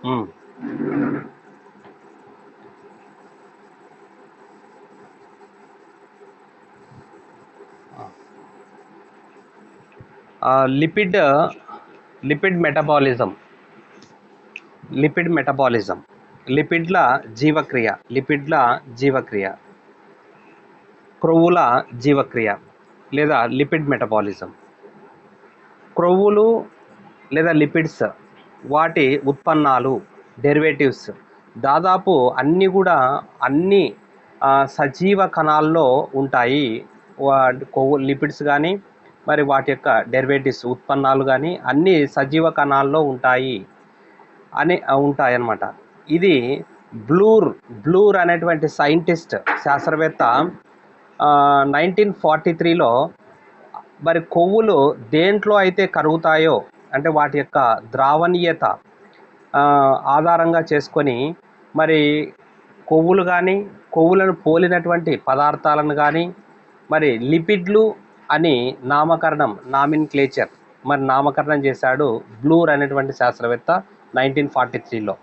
హ్మ్. Lipid lipid metabolism lipid metabolism లిపిడ్ల జీవక్రియ లిపిడ్ల జీవక్రియ క్రొవ్వుల జీవక్రియ లేదా లిపిడ్ మెటబాలిజం. క్రొవ్వులు లేదా లిపిడ్స్ వాటి ఉత్పన్నాలు డెరివేటివ్స్ దాదాపు అన్నీ కూడా అన్ని సజీవ కణాల్లో ఉంటాయి. కొవ్వు లిపిడ్స్ కానీ మరి వాటి యొక్క డెరివేటివ్స్ ఉత్పన్నాలు కానీ అన్ని సజీవ కణాల్లో ఉంటాయన్నమాట. ఇది బ్లూర్ అనేటువంటి సైంటిస్ట్ శాస్త్రవేత్త 1943లో మరి కొవ్వులు దేంట్లో అయితే కరుగుతాయో అంటే వాటి యొక్క ద్రావణీయత ఆధారంగా చేసుకొని మరి కొవ్వులు కానీ కొవ్వులను పోలినటువంటి పదార్థాలను కానీ మరి లిపిడ్లు అని నామకరణం చేశాడు బ్లూర్ అనేటువంటి శాస్త్రవేత్త 1943లో.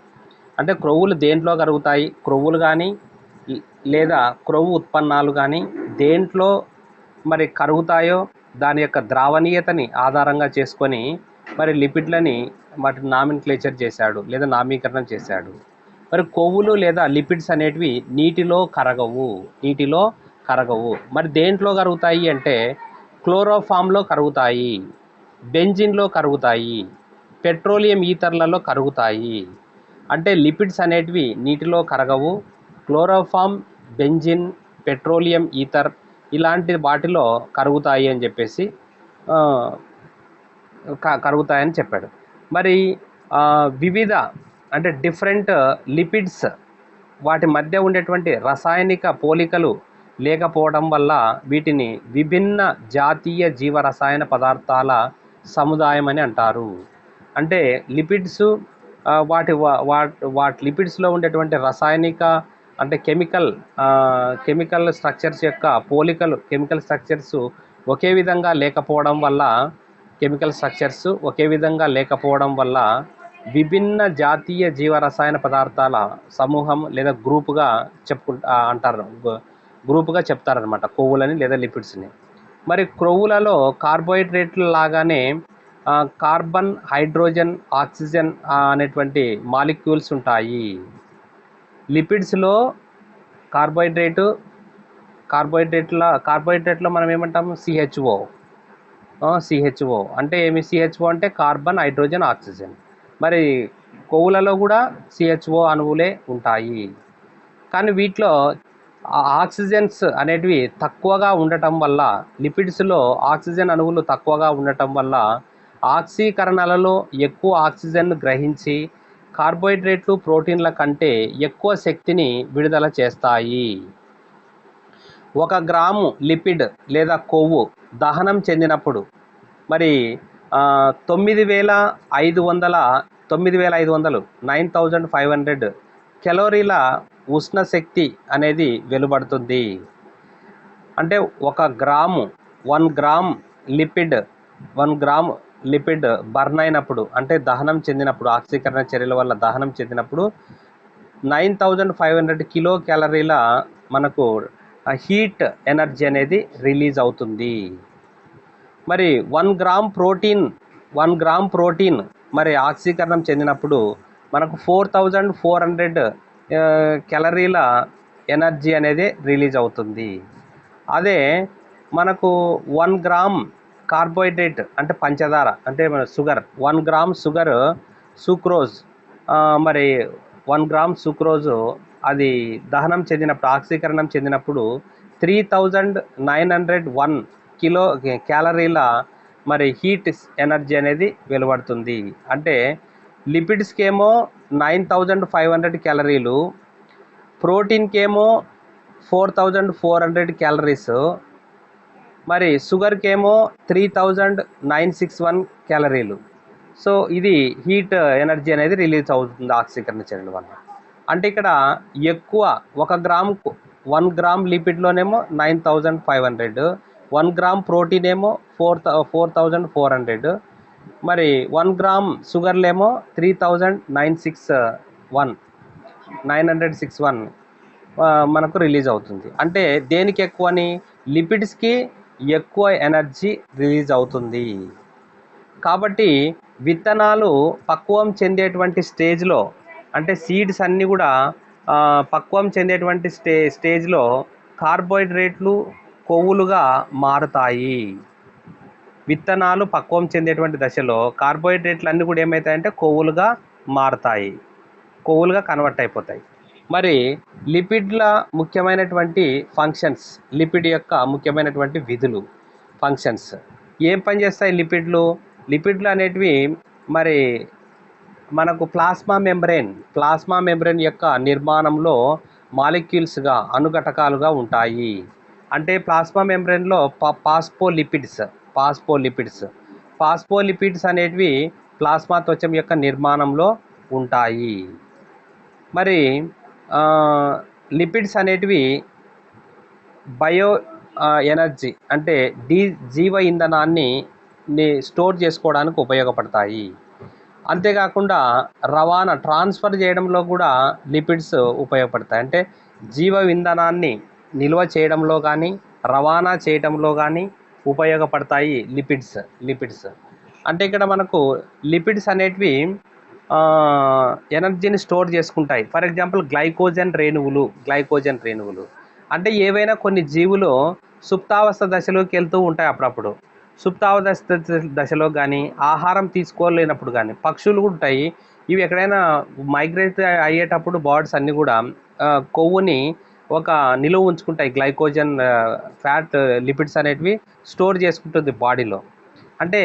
అంటే క్రొవ్వులు దేంట్లో కరుగుతాయి, క్రొవ్వులు కానీ లేదా క్రొవ్వు ఉత్పన్నాలు కానీ దేంట్లో మరి కరుగుతాయో దాని యొక్క ద్రావణీయతని ఆధారంగా చేసుకొని మరి లిపిడ్లని వాటి నామీకరణం చేశాడు. మరి కొవ్వులు లేదా లిపిడ్స్ అనేటివి నీటిలో కరగవు. మరి దేంట్లో కరుగుతాయి అంటే క్లోరోఫామ్లో కరుగుతాయి, బెంజిన్లో కరుగుతాయి, పెట్రోలియం ఈథర్లలో కరుగుతాయి. అంటే లిపిడ్స్ అనేటివి నీటిలో కరగవు, క్లోరోఫామ్, బెంజిన్, పెట్రోలియం ఈథర్ ఇలాంటి వాటిలో కరుగుతాయి అని చెప్పేసి కరుగుతాయని చెప్పాడు. మరి వివిధ అంటే డిఫరెంట్ లిపిడ్స్ వాటి మధ్య ఉండేటువంటి రసాయనిక పోలికలు లేకపోవడం వల్ల వీటిని విభిన్న జాతీయ జీవరసాయన పదార్థాల సముదాయం అని అంటారు. అంటే లిపిడ్స్ వాటి లిపిడ్స్లో ఉండేటువంటి రసాయనిక అంటే కెమికల్ స్ట్రక్చర్స్ యొక్క పోలికలు కెమికల్ స్ట్రక్చర్స్ ఒకే విధంగా లేకపోవడం వల్ల విభిన్న జాతీయ జీవరసాయన పదార్థాల సమూహం లేదా గ్రూపుగా చెప్తారనమాట కొవ్వులని లేదా లిపిడ్స్ని. మరి క్రొవ్వులలో కార్బోహైడ్రేట్ల లాగానే కార్బన్, హైడ్రోజన్, ఆక్సిజన్ అనేటువంటి మాలిక్యూల్స్ ఉంటాయి. లిపిడ్స్లో కార్బోహైడ్రేట్లో మనం ఏమంటాము సిహెచ్ఓ అంటే ఏమి? సిహెచ్ఓ అంటే కార్బన్, హైడ్రోజన్, ఆక్సిజన్. మరి కొవ్వులలో కూడా సిహెచ్ఓ అణువులే ఉంటాయి. కానీ వీటిలో ఆక్సిజన్స్ అనేటివి తక్కువగా ఉండటం వల్ల లిపిడ్స్లో ఆక్సిజన్ అణువులు తక్కువగా ఉండటం వల్ల ఆక్సీకరణలలో ఎక్కువ ఆక్సిజన్ను గ్రహించి కార్బోహైడ్రేట్లు, ప్రోటీన్ల కంటే ఎక్కువ శక్తిని విడుదల చేస్తాయి. 1 గ్రాము లిపిడ్ లేదా కొవ్వు దహనం చెందినప్పుడు మరి 9500 కెలోరీల ఉష్ణశక్తి అనేది వెలువడుతుంది. అంటే 1 గ్రామ్ లిపిడ్ బర్న్ అయినప్పుడు అంటే దహనం చెందినప్పుడు ఆక్సీకరణ చర్యల వల్ల దహనం చెందినప్పుడు 9500 కిలో క్యాలరీల మనకు హీట్ ఎనర్జీ అనేది రిలీజ్ అవుతుంది. మరి 1 గ్రామ్ ప్రోటీన్ మరి ఆక్సీకరణం చెందినప్పుడు మనకు 4400 క్యాలరీల ఎనర్జీ అనేది రిలీజ్ అవుతుంది. అదే మనకు 1 గ్రామ్ కార్బోహైడ్రేట్ అంటే పంచదార అంటే షుగర్ 1 గ్రామ్ సుక్రోజ్ మరి 1 గ్రామ్ సుక్రోజ్ అది దహనం చెందినప్పుడు ఆక్సీకరణం చెందినప్పుడు 3901 కిలో క్యాలరీల మరి హీట్ ఎనర్జీ అనేది వెలువడుతుంది. అంటే లిపిడ్స్కి ఏమో 9500 క్యాలరీలు, ప్రోటీన్కి ఏమో 4400 క్యాలరీస్, మరి షుగర్కి ఏమో 3961 క్యాలరీలు. సో ఇది హీట్ ఎనర్జీ అనేది రిలీజ్ అవుతుంది ఆక్సీకరణ చర్యల వల్ల. అంటే ఇక్కడ ఎక్కువ 1 గ్రామ్ లిపిడ్లోనేమో 9500, 1 గ్రామ్ ప్రోటీన్ ఏమో 4400, మరి 1 గ్రామ్ షుగర్లేమో 3961 మనకు రిలీజ్ అవుతుంది. అంటే దేనికి ఎక్కువని? లిపిడ్స్కి ఎక్కువ ఎనర్జీ రిలీజ్ అవుతుంది. కాబట్టి విత్తనాలు పక్వం చెందేటువంటి స్టేజ్లో, అంటే సీడ్స్ అన్నీ కూడా పక్వం చెందేటువంటి స్టేజ్లో కార్బోహైడ్రేట్లు కొవ్వులుగా మారుతాయి. విత్తనాలు పక్వం చెందేటువంటి దశలో కార్బోహైడ్రేట్లు అన్నీ కూడా ఏమవుతాయంటే కొవ్వులుగా మారుతాయి, కొవ్వులుగా కన్వర్ట్ అయిపోతాయి. మరి లిపిడ్ల ముఖ్యమైనటువంటి ఫంక్షన్స్, లిపిడ్ యొక్క ముఖ్యమైనటువంటి విధులు, ఫంక్షన్స్ ఏం పనిచేస్తాయి లిపిడ్లు? లిపిడ్లు అనేటివి మరి మనకు ప్లాస్మా మెంబ్రెన్ యొక్క నిర్మాణంలో మాలిక్యూల్స్గా, అణుఘటకాలుగా ఉంటాయి. అంటే ప్లాస్మా మెంబ్రెన్లో పాస్పోలిపిడ్స్ అనేటివి ప్లాస్మా త్వచం యొక్క నిర్మాణంలో ఉంటాయి. మరి లిపిడ్స్ అనేటివి బయో ఎనర్జీ అంటే జీవ ఇంధనాన్ని స్టోర్ చేసుకోవడానికి ఉపయోగపడతాయి. అంతేకాకుండా ట్రాన్స్ఫర్ చేయడంలో కూడా లిపిడ్స్ ఉపయోగపడతాయి. అంటే జీవ ఇంధనాన్ని నిల్వ చేయడంలో కానీ, రవాణా చేయడంలో కానీ ఉపయోగపడతాయి లిపిడ్స్. అంటే ఇక్కడ మనకు లిపిడ్స్ అనేటివి ఎనర్జీని స్టోర్ చేసుకుంటాయి. ఫర్ ఎగ్జాంపుల్ గ్లైకోజన్ రేణువులు అంటే ఏవైనా కొన్ని జీవులు సుప్తావస్థ దశలోకి వెళ్తూ ఉంటాయి. అప్పుడప్పుడు సుప్తావస్థ దశలో కానీ, ఆహారం తీసుకోలేనప్పుడు కానీ, పక్షులు కూడా ఉంటాయి. ఇవి ఎక్కడైనా మైగ్రేట్ అయ్యేటప్పుడు బర్డ్స్ అన్నీ కూడా కొవ్వుని ఒక నిలువ ఉంచుకుంటాయి. గ్లైకోజన్ ఫ్యాట్ లిపిడ్స్ అనేటివి స్టోర్ చేసుకుంటుంది బాడీలో. అంటే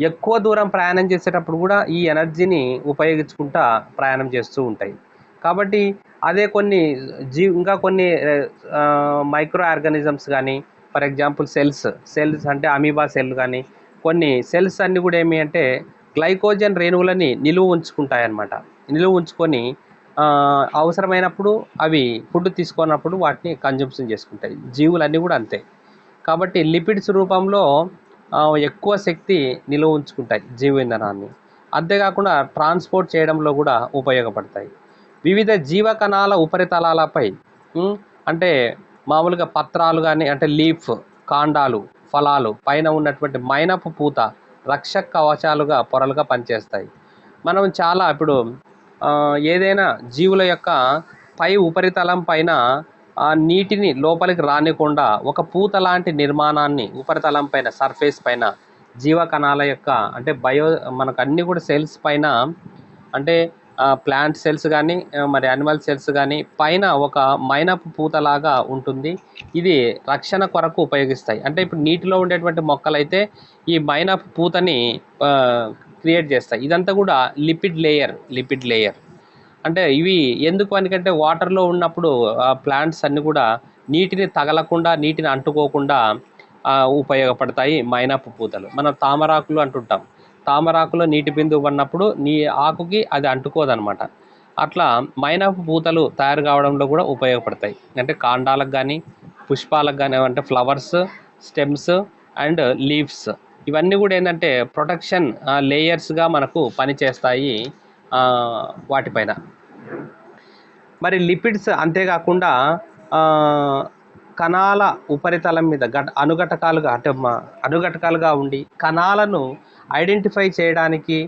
ఎక్కువ దూరం ప్రయాణం చేసేటప్పుడు కూడా ఈ ఎనర్జీని ఉపయోగించుకుంటా ప్రయాణం చేస్తూ ఉంటాయి. కాబట్టి అదే ఇంకా కొన్ని మైక్రో ఆర్గానిజమ్స్ కానీ, ఫర్ ఎగ్జాంపుల్ సెల్స్ అంటే అమీబా సెల్ కానీ, కొన్ని సెల్స్ అన్నీ కూడా ఏమి అంటే గ్లైకోజన్ రేణువులని నిలువ ఉంచుకొని అవసరమైనప్పుడు అవి ఫుడ్ తీసుకున్నప్పుడు వాటిని కన్జంప్షన్ చేసుకుంటాయి. జీవులన్నీ కూడా అంతే. కాబట్టి లిపిడ్స్ రూపంలో ఎక్కువ శక్తి నిలువ ఉంచుకుంటాయి జీవ ఇంధనాన్ని. అంతేకాకుండా ట్రాన్స్పోర్ట్ చేయడంలో కూడా ఉపయోగపడతాయి. వివిధ జీవకణాల ఉపరితలాలపై అంటే మామూలుగా పత్రాలు కానీ, అంటే లీఫ్, కాండాలు, ఫలాలు పైన ఉన్నటువంటి మైనపు పూత రక్షక కవచాలుగా, పొరలుగా పనిచేస్తాయి. మనం చాలా ఇప్పుడు ఏదైనా జీవుల యొక్క పై ఉపరితలం పైన నీటిని లోపలికి రానికుండా ఒక పూత లాంటి నిర్మాణాన్ని ఉపరితలం పైన, సర్ఫేస్ పైన జీవకణాల యొక్క, అంటే మనకు అన్నీ కూడా సెల్స్ పైన, అంటే ప్లాంట్ సెల్స్ కానీ, మరి యానిమల్ సెల్స్ కానీ పైన ఒక మైనపు పూతలాగా ఉంటుంది. ఇది రక్షణ కొరకు ఉపయోగిస్తాయి. అంటే ఇప్పుడు నీటిలో ఉండేటువంటి మొక్కలైతే ఈ మైనపు పూతని క్రియేట్ చేస్తాయి. ఇదంతా కూడా లిపిడ్ లేయర్. అంటే ఇవి ఎందుకు అనికంటే వాటర్లో ఉన్నప్పుడు ప్లాంట్స్ అన్నీ కూడా నీటిని తగలకుండా, నీటిని అంటుకోకుండా ఉపయోగపడతాయి మైనపు పూతలు. మనం తామరాకులు అంటుంటాం. తామరాకులో నీటి బిందువు పడినప్పుడు ఆకుకి అది అంటుకోదనమాట. అట్లా మైనపు పూతలు తయారు కావడంలో కూడా ఉపయోగపడతాయి. అంటే కాండాలకు కానీ, పుష్పాలకు కానీ, అంటే ఫ్లవర్స్, స్టెమ్స్ అండ్ లీవ్స్, ఇవన్నీ కూడా ఏంటంటే ప్రొటెక్షన్ లేయర్స్గా మనకు పనిచేస్తాయి వాటిపైన. మరి లిపిడ్స్ అంతేకాకుండా కణాల ఉపరితలం మీద అణుఘటకాలుగా ఉండి కణాలను ఐడెంటిఫై చేయడానికి,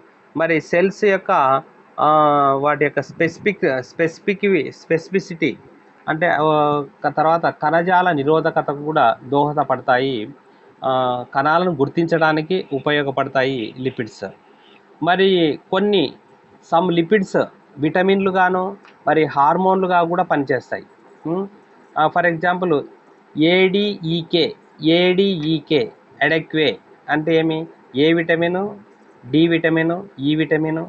మరి సెల్స్ యొక్క వాటి యొక్క స్పెసిఫిసిటీ, అంటే తర్వాత కణజాల నిరోధకతకు కూడా దోహదపడతాయి. కణాలను గుర్తించడానికి ఉపయోగపడతాయి లిపిడ్స్. మరి సమ్ లిపిడ్స్ విటమిన్లు గాను, మరి హార్మోన్లుగా కూడా పనిచేస్తాయి. ఫర్ ఎగ్జాంపుల్ ఏడిఈకే ఎడెక్వే అంటే ఏమి? ఏ విటమిన్, డి విటమిన్, ఈ విటమిన్,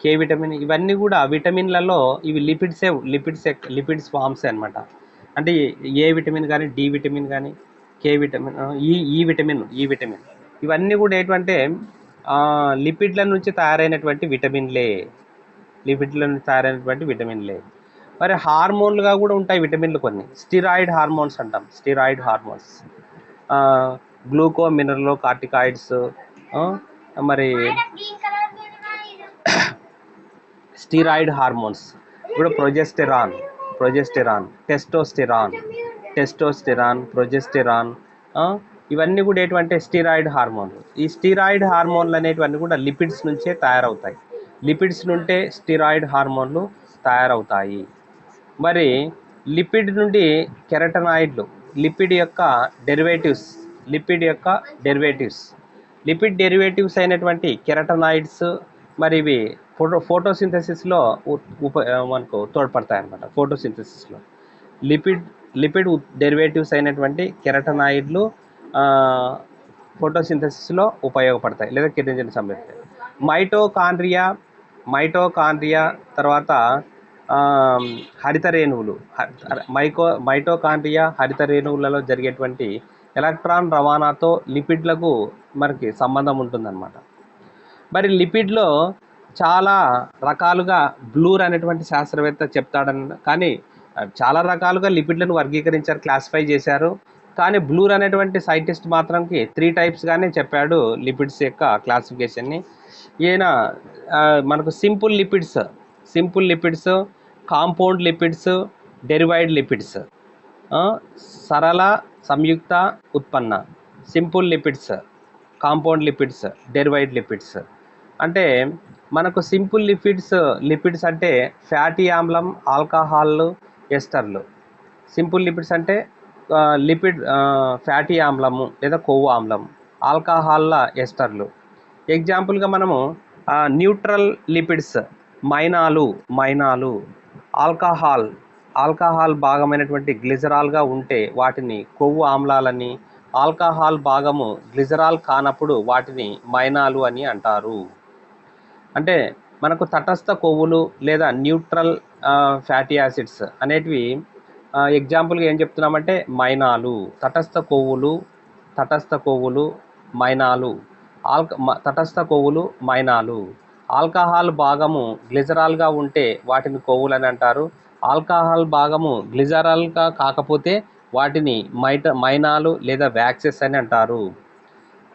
కే విటమిన్, ఇవన్నీ కూడా విటమిన్లలో ఇవి లిపిడ్స్ ఫామ్స్ అనమాట. అంటే ఏ విటమిన్ కానీ, డి విటమిన్ కానీ, కే విటమిన్, ఈ విటమిన్ ఇవన్నీ కూడా ఏంటంటే లిపిడ్ల నుంచి తయారైనటువంటి విటమిన్లే. మరి హార్మోన్లుగా కూడా ఉంటాయి విటమిన్లు కొన్ని. స్టిరాయిడ్ హార్మోన్స్ అంటాం. గ్లూకో మినరలో కార్టికాయిడ్స్, మరి స్టీరాయిడ్ హార్మోన్స్, ఇప్పుడు ప్రొజెస్టెరాన్, ప్రొజెస్టెరాన్, ఇవన్నీ కూడా ఏంటంటే స్టీరాయిడ్ హార్మోన్లు. ఈ స్టీరాయిడ్ హార్మోన్లు అనేటివన్నీ కూడా లిపిడ్స్ నుంచే తయారవుతాయి. లిపిడ్స్ నుండే స్టీరాయిడ్ హార్మోన్లు తయారవుతాయి. మరి లిపిడ్ నుండి కెరటనాయిడ్లు, లిపిడ్ యొక్క డెరివేటివ్స్ లిపిడ్ డెరివేటివ్స్ అయినటువంటి కెరటనాయిడ్స్, మరి ఇవి ఫోటోసింథసిస్లో మనకు తోడ్పడతాయి అన్నమాట. ఫోటోసింథసిస్లో లిపిడ్ డెరివేటివ్స్ అయినటువంటి కెరటనాయిడ్లు ఫోటోసింథసిస్లో ఉపయోగపడతాయి లేదా కిరణజన్య సంయుక్త. మైటోకాండ్రియా తర్వాత హరిత రేణువులు, మైటోకాండ్రియా హరిత రేణువులలో జరిగేటువంటి ఎలక్ట్రాన్ రవాణాతో లిపిడ్లకు మనకి సంబంధం ఉంటుందన్నమాట. మరి లిపిడ్లో చాలా రకాలుగా బ్లూర్ అనేటువంటి శాస్త్రవేత్త చెప్తాడని, కానీ చాలా రకాలుగా లిపిడ్లను వర్గీకరించారు, క్లాసిఫై చేశారు. కానీ బ్లూర్ అనేటువంటి సైంటిస్ట్ మాత్రంకి 3 టైప్స్గానే చెప్పాడు లిపిడ్స్ యొక్క క్లాసిఫికేషన్ని. ఈయన మనకు simple lipids, compound lipids, derived lipids, సరళ సంయుక్త ఉత్పన్న, simple lipids, compound lipids, derived lipids. అంటే మనకు సింపుల్ లిపిడ్స్ అంటే ఫ్యాటీ ఆమ్లం, ఆల్కహాల్, ఎస్టర్లు. సింపుల్ లిపిడ్స్ అంటే ఫ్యాటీ ఆమ్లము లేదా కొవ్వు ఆమ్లం, ఆల్కహాల్ల ఎస్టర్లు. ఎగ్జాంపుల్గా మనము న్యూట్రల్ లిపిడ్స్, మైనాలు, ఆల్కహాల్ భాగమైనటువంటి గ్లిజరాల్గా ఉంటే వాటిని కొవ్వు ఆమ్లాలని, ఆల్కహాల్ భాగము గ్లిజరాల్ కానప్పుడు వాటిని మైనాలు అని అంటారు. అంటే మనకు తటస్థ కొవ్వులు లేదా న్యూట్రల్ ఫ్యాటీ యాసిడ్స్ అనేటివి ఎగ్జాంపుల్గా ఏం చెప్తున్నామంటే మైనాలు, తటస్థ కొవ్వులు మైనాలు. ఆల్కహాల్ భాగము గ్లిజరాల్గా ఉంటే వాటిని కొవ్వులు అని అంటారు. ఆల్కహాల్ భాగము గ్లిజరాల్గా కాకపోతే వాటిని మైనాలు లేదా వ్యాక్సెస్ అని అంటారు.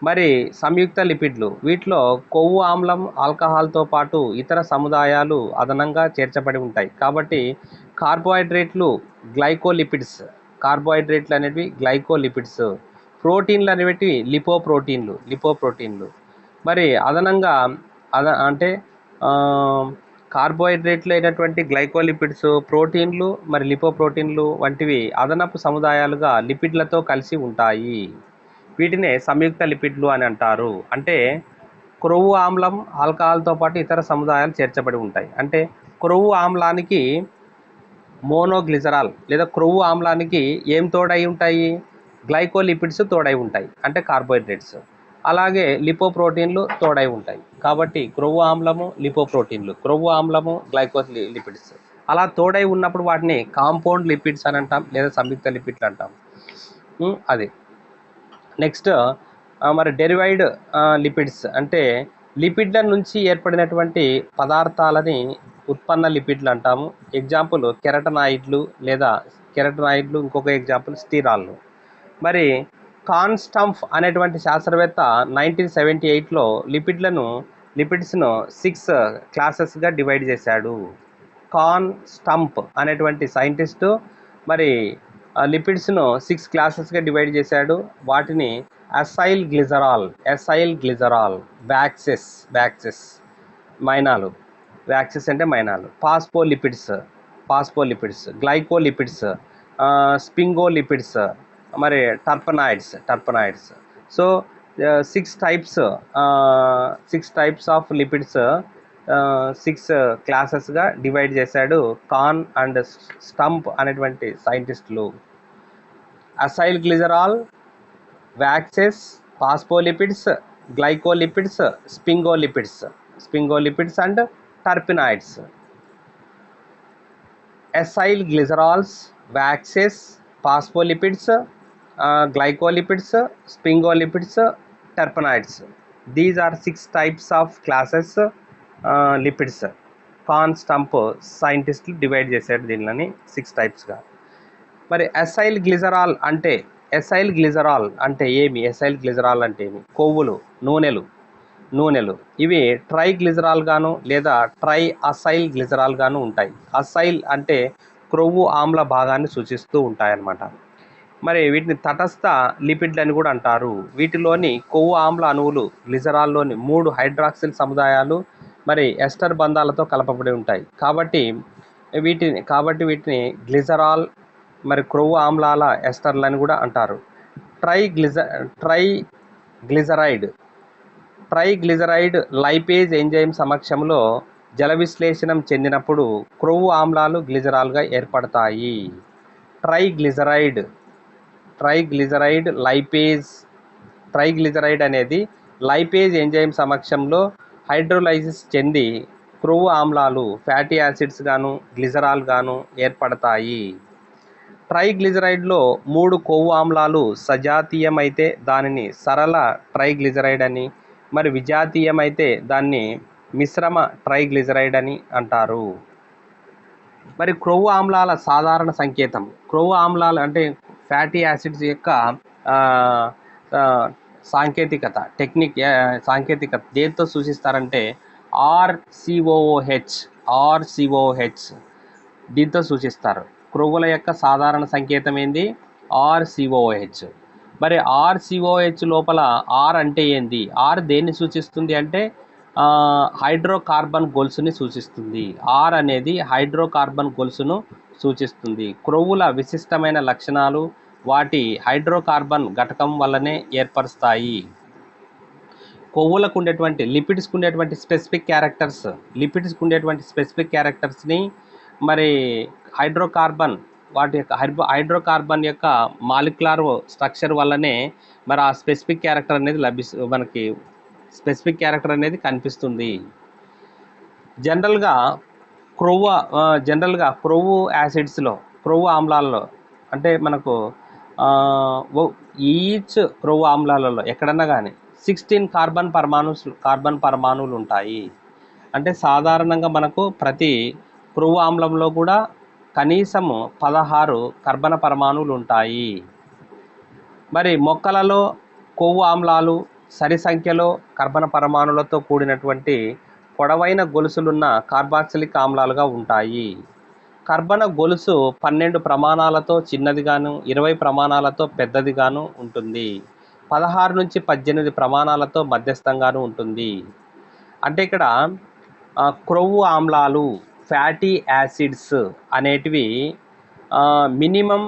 మరి సంయుక్త లిపిడ్లు, వీటిలో కొవ్వు ఆమ్లం, ఆల్కహాల్తో పాటు ఇతర సముదాయాలు అదనంగా చేర్చబడి ఉంటాయి. కాబట్టి కార్బోహైడ్రేట్లు అనేవి గ్లైకోలిపిడ్స్, ప్రోటీన్లు అనేవి లిపోప్రోటీన్లు. మరి అదనంగా అంటే కార్బోహైడ్రేట్లు అయినటువంటి గ్లైకోలిపిడ్స్, ప్రోటీన్లు, మరి లిపోప్రోటీన్లు వంటివి అదనపు సముదాయాలుగా లిపిడ్లతో కలిసి ఉంటాయి. వీటినే సంయుక్త లిపిడ్లు అని అంటారు. అంటే క్రొవ్వు ఆమ్లం, ఆల్కహాల్తో పాటు ఇతర సముదాయాలు చేర్చబడి ఉంటాయి. అంటే క్రొవ్వు ఆమ్లానికి మోనోగ్లిజరాల్ లేదా క్రొవ్వు ఆమ్లానికి ఏం తోడై ఉంటాయి? గ్లైకోలిపిడ్స్ తోడై ఉంటాయి, అంటే కార్బోహైడ్రేట్స్. అలాగే లిపోప్రోటీన్లు తోడై ఉంటాయి. కాబట్టి క్రొవ్వు ఆమ్లము, లిపోప్రోటీన్లు, క్రొవ్వు ఆమ్లము, గ్లైకోలిపిడ్స్ అలా తోడై ఉన్నప్పుడు వాటిని కాంపౌండ్ లిపిడ్స్ అని అంటాం లేదా సంయుక్త లిపిడ్లు అంటాం. అది నెక్స్ట్. మరి డెరివైడ్ లిపిడ్స్ అంటే లిపిడ్ల నుంచి ఏర్పడినటువంటి పదార్థాలని ఉత్పన్న లిపిడ్లు అంటాము. ఎగ్జాంపుల్ కెరటనాయిడ్లు, ఇంకొక ఎగ్జాంపుల్ స్టీరాల్లు. మరి కార్న్ స్టంప్ అనేటువంటి శాస్త్రవేత్త 1978లో లిపిడ్స్ను 6 క్లాసెస్గా డివైడ్ చేశాడు. కార్న్ స్టంప్ అనేటువంటి సైంటిస్టు మరి లిపిడ్స్ను 6 క్లాసెస్గా డివైడ్ చేశాడు. వాటిని అసైల్ గ్లిజరాల్, వ్యాక్సెస్ మైనాలు, వ్యాక్సెస్ అంటే మైనాలు, పాస్పోలిపిడ్స్, గ్లైకోలిపిడ్స్, స్పింగోలిపిడ్స్, మరి terpenoids. So 6 types of lipids 6 క్లాసెస్గా డివైడ్ చేశాడు కార్న్ అండ్ స్టంప్ అనేటువంటి సైంటిస్టులు. Acyl glycerol, waxes, phospholipids, glycolipids, sphingolipids and terpenoids. Acyl glycerols, waxes, phospholipids, glycolipids, sphingolipids, terpenoids. These are 6 types of classes lipids. Corn stump సైంటిస్టులు divide చేశాడు దీనిని 6 టైప్స్గా. మరి assail glycerol అంటే ఏమి? కొవ్వులు, నూనెలు. నూనెలు. ఇవి ట్రైగ్లిజరాల్ గాను లేదా ట్రై అసైల్ గ్లిజరాల్ గాను ఉంటాయి. అసైల్ అంటే క్రొవ్వు ఆమ్ల భాగాన్ని సూచిస్తూ ఉంటాయన్నమాట. మరి వీటిని తటస్థ లిపిడ్లు అని కూడా అంటారు. వీటిలోని కొవ్వు ఆమ్ల అణువులు గ్లిజరాల్లోని 3 హైడ్రాక్సిల్ సముదాయాలు మరి ఎస్టర్ బంధాలతో కలపబడి ఉంటాయి. కాబట్టి వీటిని గ్లిజరాల్ మరి క్రొవ్వు ఆమ్లాల ఎస్టర్లు అని కూడా అంటారు. ట్రైగ్లిజరైడ్ లైపేజ్ ఎంజైమ్ సమక్షంలో జల విశ్లేషణం చెందినప్పుడు క్రొవ్వు ఆమ్లాలు గ్లిజరాల్గా ఏర్పడతాయి. ట్రైగ్లిజరైడ్ అనేది లైపేజ్ ఎంజైమ్ సమక్షంలో హైడ్రోలైసిస్ చెంది క్రొవ్వు ఆమ్లాలు ఫ్యాటీ యాసిడ్స్ గాను గ్లిజరాల్ గాను ఏర్పడతాయి. ట్రైగ్లిజరైడ్లో 3 కొవ్వు ఆమ్లాలు సజాతీయమైతే దానిని సరళ ట్రైగ్లిజరైడ్ అని, మరి విజాతీయమైతే దాన్ని మిశ్రమ ట్రైగ్లిజరైడ్ అని అంటారు. మరి క్రొవ్వు ఆమ్లాల సాధారణ సంకేతం. క్రొవ్వు ఆమ్లాలు అంటే ఫ్యాటీ యాసిడ్స్ యొక్క సాంకేతికత దేంతో సూచిస్తారంటే ఆర్సిఓహెచ్ దీంతో సూచిస్తారు. క్రొవ్వుల యొక్క సాధారణ సంకేతం ఏంది? ఆర్సిఓహెచ్. మరి ఆర్సిఓహెచ్ లోపల ఆర్ అంటే ఏంది? ఆర్ దేన్ని సూచిస్తుంది అంటే హైడ్రోకార్బన్ గొలుసుని సూచిస్తుంది. ఆర్ అనేది హైడ్రోకార్బన్ గొలుసును సూచిస్తుంది. క్రొవ్వుల విశిష్టమైన లక్షణాలు వాటి హైడ్రోకార్బన్ ఘటకం వల్లనే ఏర్పరుస్తాయి. కొవ్వులకు ఉండేటువంటి లిపిడ్స్కి ఉండేటువంటి స్పెసిఫిక్ క్యారెక్టర్స్ని మరి హైడ్రోకార్బన్ యొక్క మాలిక్యులర్ స్ట్రక్చర్ వల్లనే మరి ఆ స్పెసిఫిక్ క్యారెక్టర్ అనేది కనిపిస్తుంది. జనరల్గా క్రొవ్వు యాసిడ్స్లో, క్రొవ్వు ఆమ్లాల్లో అంటే మనకు ఈచ్ క్రొవ్వు ఆమ్లాలలో ఎక్కడన్నా కానీ 16 కార్బన్ పరమాణువులు ఉంటాయి. అంటే సాధారణంగా మనకు ప్రతి క్రొవ్వు ఆమ్లంలో కూడా కనీసము 16 కర్బన పరమాణువులు ఉంటాయి. మరి మొక్కలలో కొవ్వు ఆమ్లాలు సరి సంఖ్యలో కర్బన పరమాణువులతో కూడినటువంటి పొడవైన గొలుసులున్న కార్బాక్సిలిక్ ఆమ్లాలుగా ఉంటాయి. కర్బన గొలుసు 12 ప్రమాణాలతో చిన్నదిగాను 20 ప్రమాణాలతో పెద్దదిగాను ఉంటుంది. 16 నుంచి 18 ప్రమాణాలతో మధ్యస్థంగాను ఉంటుంది. అంటే ఇక్కడ క్రొవ్వు ఆమ్లాలు ఫ్యాటీ యాసిడ్స్ అనేటివి మినిమం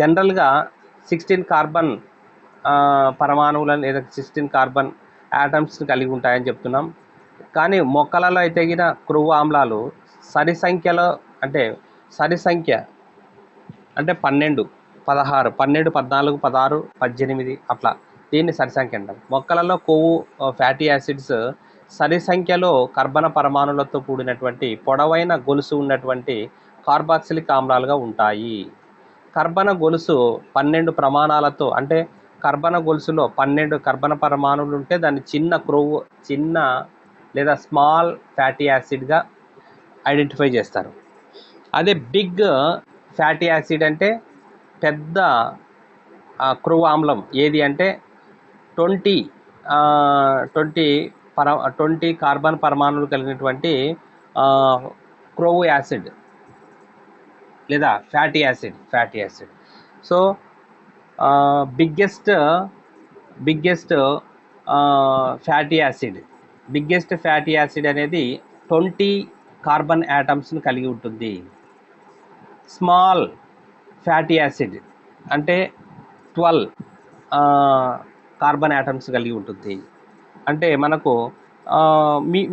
జనరల్గా 16 కార్బన్ పరమాణువులను లేదా 16 కార్బన్ యాటమ్స్ని కలిగి ఉంటాయని చెప్తున్నాం. కానీ మొక్కలలో అయితే గిన క్రొవ్వు ఆమ్లాలు సరి సంఖ్య అంటే 12, 16, 12, 14, 16, 18 అట్లా దీన్ని సరి సంఖ్య అంటాం. మొక్కలలో కొవ్వు ఫ్యాటీ యాసిడ్స్ సరి సంఖ్యలో కర్బన పరమాణులతో కూడినటువంటి పొడవైన గొలుసు ఉన్నటువంటి కార్బాక్సిలిక్ ఆమ్లాలుగా ఉంటాయి. కర్బన గొలుసు 12 ప్రమాణాలతో అంటే కర్బన గొలుసులో 12 కర్బన పరమాణువులు ఉంటే దాన్ని చిన్న లేదా స్మాల్ ఫ్యాటీ యాసిడ్గా ఐడెంటిఫై చేస్తారు. అదే బిగ్ ఫ్యాటీ యాసిడ్ అంటే పెద్ద క్రొవ్వు ఆమ్లం ఏది అంటే 20 కార్బన్ పరమాణువులు కలిగినటువంటి క్రొవ్వు యాసిడ్ లేదా fatty acid. So biggest fatty acid అనేది 20 కార్బన్ యాటమ్స్ని కలిగి ఉంటుంది. స్మాల్ ఫ్యాటీ యాసిడ్ అంటే 12 కార్బన్ యాటమ్స్ కలిగి ఉంటుంది. అంటే మనకు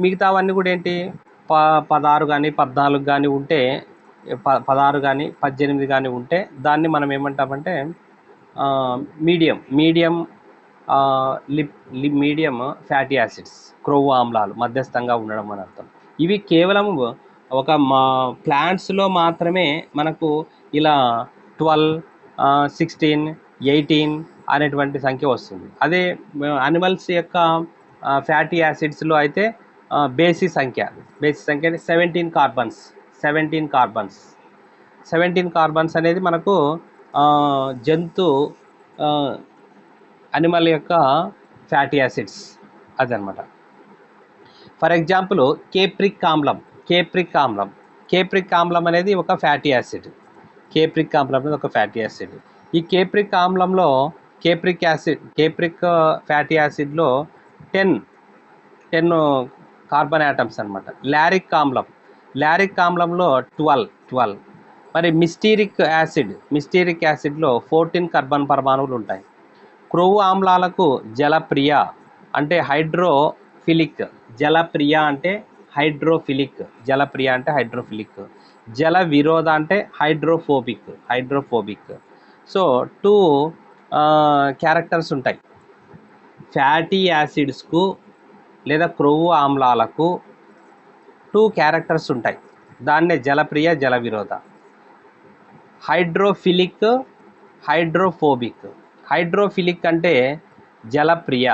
మిగతావన్నీ కూడా ఏంటి 16 కానీ 14 కానీ ఉంటే 16 కానీ 18 కానీ ఉంటే దాన్ని మనం ఏమంటామంటే మీడియం ఫ్యాటీ యాసిడ్స్, క్రొవ్వు ఆమ్లాలు మధ్యస్థంగా ఉండడం అని అర్థం. ఇవి కేవలం ఒక ప్లాంట్స్లో మాత్రమే మనకు ఇలా 12, 16, 18 అనేటువంటి సంఖ్య వస్తుంది. అదే యానిమల్స్ యొక్క ఫ్యాటీ యాసిడ్స్లో అయితే బేసి సంఖ్య 17 కార్బన్స్ అనేది మనకు యానిమల్ యొక్క ఫ్యాటీ యాసిడ్స్ అదనమాట. ఫర్ ఎగ్జాంపుల్ కేప్రిక్ ఆమ్లం. కేప్రిక్ ఆమ్లం అనేది ఒక ఫ్యాటీ యాసిడ్. కేప్రిక్ ఆమ్లం అనేది ఒక ఫ్యాటీ యాసిడ్. ఈ కేప్రిక్ ఆమ్లంలో కేప్రిక్ ఫ్యాటీ యాసిడ్లో 10 కార్బన్ యాటమ్స్ అనమాట. లారిక్ ఆమ్లంలో 12. మరి మిస్టీరిక్ యాసిడ్లో 14 కార్బన్ పరమాణువులు ఉంటాయి. క్రొవ్వు ఆమ్లాలకు జలప్రియ అంటే హైడ్రోఫిలిక్, జల విరోధ అంటే హైడ్రోఫోబిక్. సో 2 క్యారెక్టర్స్ ఉంటాయి. ఫ్యాటీ యాసిడ్స్కు లేదా క్రొవ్వు ఆమ్లాలకు 2 క్యారెక్టర్స్ ఉంటాయి. దాన్నే జలప్రియ, జల విరోధ. Hydrophilic, hydrophobic. హైడ్రోఫిలిక్ అంటే జలప్రియ,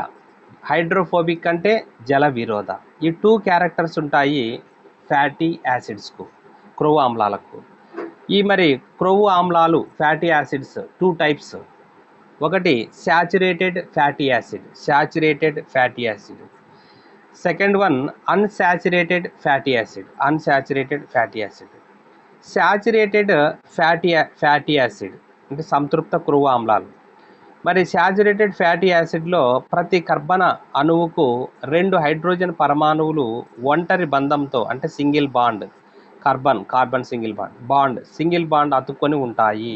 హైడ్రోఫోబిక్ అంటే జల విరోధ. ఈ 2 క్యారెక్టర్స్ ఉంటాయి ఫ్యాటీ యాసిడ్స్కు, క్రొవ్వు ఆమ్లాలకు. ఈ మరి క్రొవ్వు ఆమ్లాలు ఫ్యాటీ యాసిడ్స్ 2 టైప్స్. ఒకటి saturated fatty acid. Second one unsaturated fatty acid. Saturated fatty acid అంటే సంతృప్త క్రొవ్వు ఆమ్లాలు. మరి శాచురేటెడ్ ఫ్యాటీ యాసిడ్లో ప్రతి కర్బన అణువుకు 2 హైడ్రోజన్ పరమాణువులు ఒంటరి బంధంతో అంటే single bond, carbon single bond అతుక్కొని ఉంటాయి.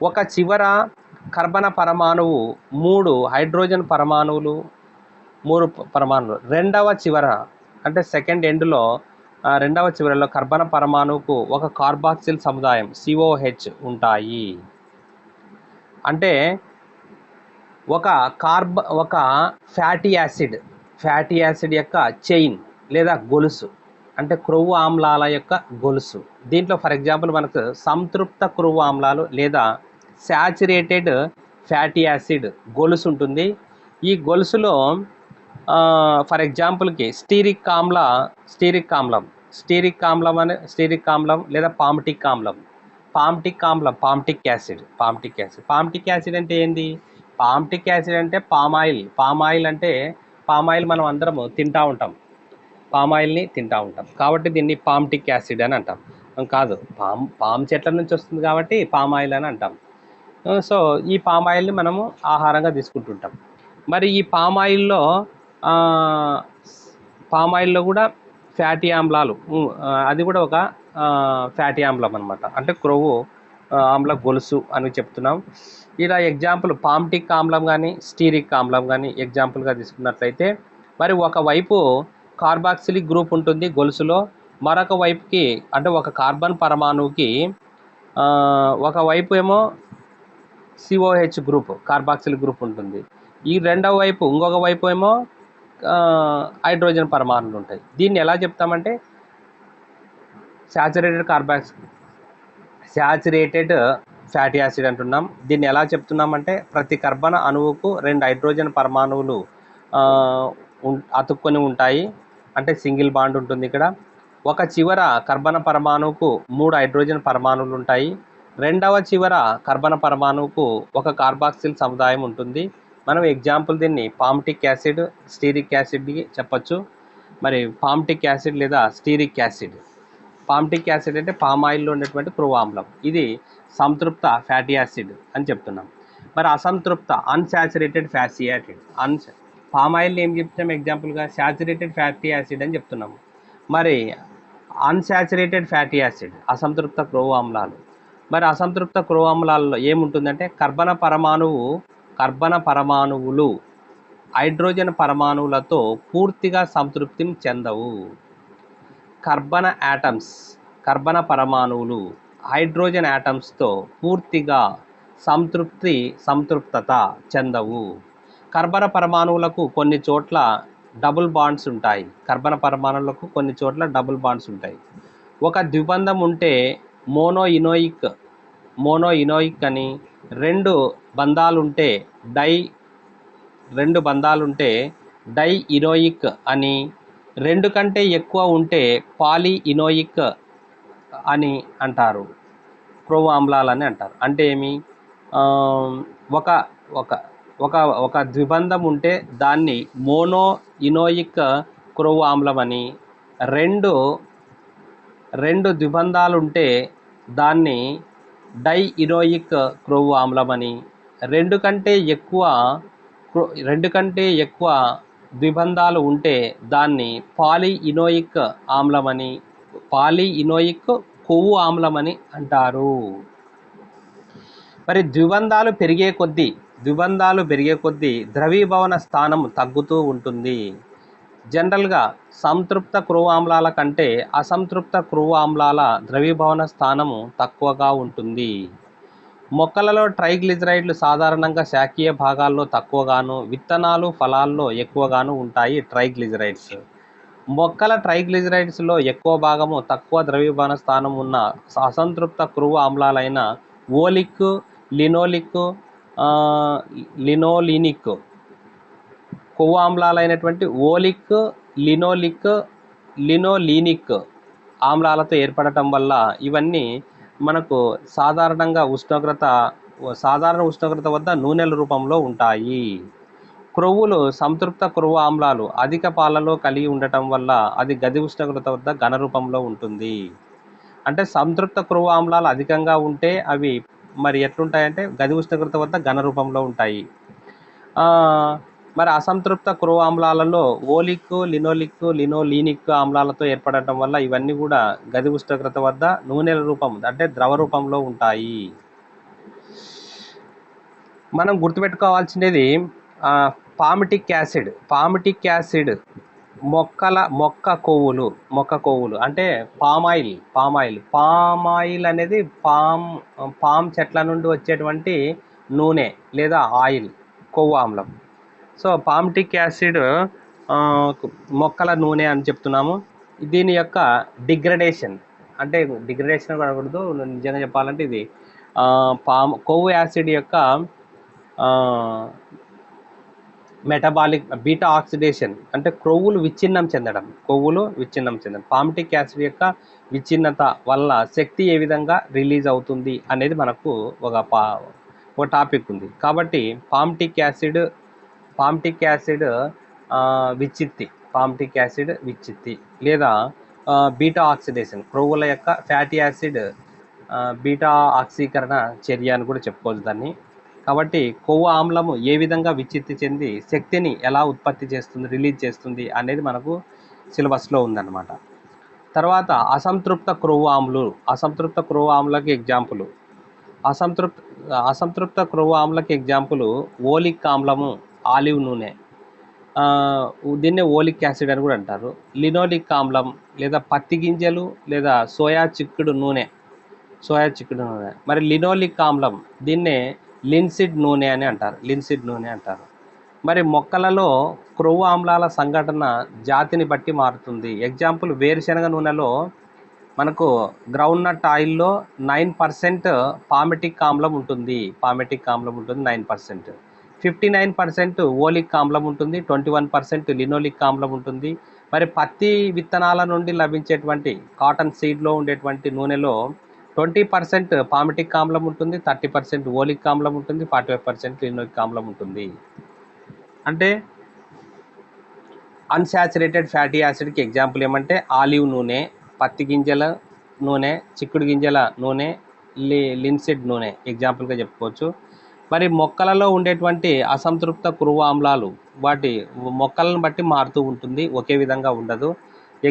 ఒక చివర కర్బన పరమాణువు 3 హైడ్రోజన్ పరమాణువులు, రెండవ చివర అంటే సెకండ్ ఎండ్లో రెండవ చివరలో కర్బన పరమాణువుకు ఒక కార్బాక్సిల్ సముదాయం COH ఉంటాయి. అంటే ఒక ఫ్యాటీ యాసిడ్ యొక్క చైన్ లేదా గొలుసు అంటే క్రొవ్వు ఆమ్లాల యొక్క గొలుసు. దీంట్లో ఫర్ ఎగ్జాంపుల్ మనకు సంతృప్త క్రొవ్వు ఆమ్లాలు లేదా శాచురేటెడ్ ఫ్యాటీ యాసిడ్ గొలుసు ఉంటుంది. ఈ గొలుసులో ఫర్ ఎగ్జాంపుల్కి స్టీరిక్ ఆమ్లం లేదా పామిటిక్ యాసిడ్ అంటే ఏంది? పామిటిక్ యాసిడ్ అంటే పామాయిల్ అంటే మనం అందరం తింటూ ఉంటాం, కాబట్టి దీన్ని పామిటిక్ యాసిడ్ అని అంటాం. కాదు, పామ్ చెట్ల నుంచి వస్తుంది కాబట్టి పామాయిల్ అని అంటాం. సో ఈ పామాయిల్ని మనము ఆహారంగా తీసుకుంటుంటాం. మరి ఈ పామాయిల్లో కూడా ఫ్యాటీ ఆమ్లాలు, అది కూడా ఒక ఫ్యాటీ ఆమ్లం అనమాట. అంటే క్రొవ్వు ఆమ్ల గొలుసు అని చెప్తున్నాం. ఇలా ఎగ్జాంపుల్ పామిటిక్ ఆమ్లం కానీ స్టీరిక్ ఆమ్లం కానీ ఎగ్జాంపుల్గా తీసుకున్నట్లయితే, మరి ఒకవైపు కార్బాక్సిలిక్ గ్రూప్ ఉంటుంది గొలుసులో, మరొక వైపుకి అంటే ఒక కార్బన్ పరమాణువుకి ఒకవైపు ఏమో COH గ్రూప్, కార్బాక్సిలిక్ గ్రూప్ ఉంటుంది. ఈ రెండవ వైపు ఇంకొక వైపు ఏమో హైడ్రోజన్ పరమాణువులు ఉంటాయి. దీన్ని ఎలా చెప్తామంటే శాచురేటెడ్ ఫ్యాటీ యాసిడ్ అంటున్నాం. దీన్ని ఎలా చెప్తున్నామంటే ప్రతి కర్బన అణువుకు 2 హైడ్రోజన్ పరమాణువులు అతుక్కొని ఉంటాయి, అంటే సింగిల్ బాండ్ ఉంటుంది ఇక్కడ. ఒక చివర కర్బన పరమాణువుకు 3 హైడ్రోజన్ పరమాణువులు ఉంటాయి. రెండవ చివర కర్బన పరమాణువుకు ఒక కార్బాక్సిల్ సముదాయం ఉంటుంది. మనం ఎగ్జాంపుల్ దీన్ని పామిటిక్ యాసిడ్, స్టీరిక్ యాసిడ్కి చెప్పచ్చు. మరి పామిటిక్ యాసిడ్ లేదా స్టీరిక్ యాసిడ్. పామిటిక్ యాసిడ్ అంటే పామాయిల్లో ఉండేటువంటి క్రొవ్వు ఆమ్లం, ఇది సంతృప్త ఫ్యాటీ యాసిడ్ అని చెప్తున్నాం. మరి అసంతృప్త అన్సాచురేటెడ్ ఫ్యాటీ యాసిడ్, పామాయిల్ ఏం చెప్తాం ఎగ్జాంపుల్గా? శాచురేటెడ్ ఫ్యాటీ యాసిడ్ అని చెప్తున్నాము. మరి అన్సాచురేటెడ్ ఫ్యాటీ యాసిడ్ అసంతృప్త క్రొవ్వు ఆమ్లాలు. మరి అసంతృప్త క్రొవ్వు ఆమ్లాలలో ఏముంటుందంటే కర్బన పరమాణువులు హైడ్రోజన్ పరమాణువులతో పూర్తిగా సంతృప్తిని చెందవు. కర్బన పరమాణువులు హైడ్రోజన్ యాటమ్స్తో పూర్తిగా సంతృప్తత చెందవు. కర్బన పరమాణువులకు కొన్ని చోట్ల డబుల్ బాండ్స్ ఉంటాయి. ఒక ద్విబంధం ఉంటే మోనోఇనోయిక్ అని, రెండు బంధాలుంటే డై ఇనోయిక్ అని, 2 కంటే ఎక్కువ ఉంటే పాలీ ఇనోయిక్ అని అంటారు, క్రొవ్వు ఆమ్లాలని అంటారు. అంటే ఏమి? ఒక ఒక ఒక ద్విబంధం ఉంటే దాన్ని మోనో ఇనోయిక్ క్రొవ్వు ఆమ్లం అని, రెండు ద్విబంధాలు ఉంటే దాన్ని డై ఇనోయిక్ క్రొవ్వు ఆమ్లం అని, రెండు కంటే ఎక్కువ ద్విబంధాలు ఉంటే దాన్ని పాలిఇనోయిక్ ఆమ్లం అని, పాలిఇనోయిక్ కొవ్వు ఆమ్లం అని అంటారు. మరి ద్విబంధాలు పెరిగే కొద్దీ ద్రవీభవన స్థానం తగ్గుతూ ఉంటుంది. జనరల్గా సంతృప్త క్రొవ్వు ఆమ్లాల కంటే అసంతృప్త క్రొవ్వు ఆమ్లాల ద్రవీభవన స్థానము తక్కువగా ఉంటుంది. మొక్కలలో ట్రైగ్లిజరైడ్లు సాధారణంగా శాఖీయ భాగాల్లో తక్కువగాను, విత్తనాలు, ఫలాల్లో ఎక్కువగాను ఉంటాయి. ట్రైగ్లిజరైడ్స్ మొక్కల ట్రైగ్లిజరైడ్స్లో ఎక్కువ భాగము తక్కువ ద్రవీభవన స్థానం ఉన్న అసంతృప్త క్రొవ్వు ఆమ్లాలైన ఓలిక్, లినోలినిక్ కొవ్వు ఆమ్లాలైనటువంటి ఓలిక్, లినోలీనిక్ ఆమ్లాలతో ఏర్పడటం వల్ల ఇవన్నీ మనకు సాధారణ ఉష్ణోగ్రత వద్ద నూనెల రూపంలో ఉంటాయి. క్రొవ్వులు సంతృప్త క్రొవ్వు ఆమ్లాలు అధిక పాలలో కలిగి ఉండటం వల్ల అది గది ఉష్ణోగ్రత వద్ద ఘన రూపంలో ఉంటుంది. అంటే సంతృప్త క్రొవ్వు ఆమ్లాలు అధికంగా ఉంటే అవి మరి ఎట్లుంటాయంటే గది ఉష్ణోగ్రత వద్ద ఘన రూపంలో ఉంటాయి. మరి అసంతృప్త క్రొవ్వు ఆమ్లాలలో ఓలిక్, లినోలీనిక్ ఆమ్లాలతో ఏర్పడటం వల్ల ఇవన్నీ కూడా గది ఉష్ణోగ్రత వద్ద నూనెల రూపం అంటే ద్రవ రూపంలో ఉంటాయి. మనం గుర్తుపెట్టుకోవాల్సినది పామిటిక్ యాసిడ్ మొక్క కొవ్వులు అంటే పామాయిల్ అనేది పామ్ చెట్ల నుండి వచ్చేటువంటి నూనె లేదా ఆయిల్, కొవ్వు ఆమ్లం. సో పామిటిక్ యాసిడ్ మొక్కల నూనె అని చెప్తున్నాము. దీని యొక్క డిగ్రేడేషన్ అనకూడదు, నిజంగా చెప్పాలంటే ఇది కొవ్వు యాసిడ్ యొక్క మెటబాలిక్ బీటా ఆక్సిడేషన్ అంటే క్రొవ్వులు విచ్ఛిన్నం చెందడం. పామిటిక్ యాసిడ్ యొక్క విచ్ఛిన్నత వల్ల శక్తి ఏ విధంగా రిలీజ్ అవుతుంది అనేది మనకు ఒక టాపిక్ ఉంది. కాబట్టి పామిటిక్ యాసిడ్ విచ్చిత్తి లేదా బీటా ఆక్సిడేషన్, క్రొవ్వుల యొక్క ఫ్యాటీ యాసిడ్ బీటా ఆక్సీకరణ చర్య అని కూడా చెప్పుకోవచ్చు దాన్ని. కాబట్టి కొవ్వు ఆమ్లము ఏ విధంగా విచ్చిత్తి చెంది శక్తిని ఎలా రిలీజ్ చేస్తుంది అనేది మనకు సిలబస్లో ఉందన్నమాట. తర్వాత అసంతృప్త క్రొవ్వు ఆమ్లకి ఎగ్జాంపుల్. అసంతృప్త క్రొవ్వు ఆమ్లకి ఎగ్జాంపుల్ ఓలిక్ ఆమ్లము, ఆలివ్ నూనె, దీన్నే ఓలిక్ యాసిడ్ అని కూడా అంటారు. లినోలిక్ ఆమ్లం లేదా పత్తి గింజలు లేదా సోయా చిక్కుడు నూనె. మరి లినోలిక్ ఆమ్లం దీన్నే లిన్సిడ్ నూనె అని అంటారు. మరి మొక్కలలో క్రొవ్వు ఆమ్లాల సంఘటన జాతిని బట్టి మారుతుంది. ఎగ్జాంపుల్ వేరుశనగ నూనెలో మనకు గ్రౌండ్నట్ ఆయిల్లో 9% పామిటిక్ ఆమ్లం ఉంటుంది. 9%. 59% ఓలిక్ ఆమ్లం ఉంటుంది. 21% లినోలిక్ ఆమ్లం ఉంటుంది. మరి పత్తి విత్తనాల నుండి లభించేటువంటి కాటన్ సీడ్లో ఉండేటువంటి నూనెలో 20% పామిటిక్ ఆమ్లం ఉంటుంది, 30% ఓలిక్ ఆమ్లం ఉంటుంది, 45% లినోలిక్ ఆమ్లం ఉంటుంది. అంటే అన్సాచురేటెడ్ ఫ్యాటీ యాసిడ్కి ఎగ్జాంపుల్ ఏమంటే ఆలివ్ నూనె, పత్తి గింజల నూనె, చిక్కుడు గింజల నూనె, లిన్సిడ్ నూనె ఎగ్జాంపుల్గా చెప్పుకోవచ్చు. మరి మొక్కలలో ఉండేటువంటి అసంతృప్త క్రొవ్వు ఆమ్లాలు వాటి మొక్కలను బట్టి మారుతూ ఉంటుంది, ఒకే విధంగా ఉండదు.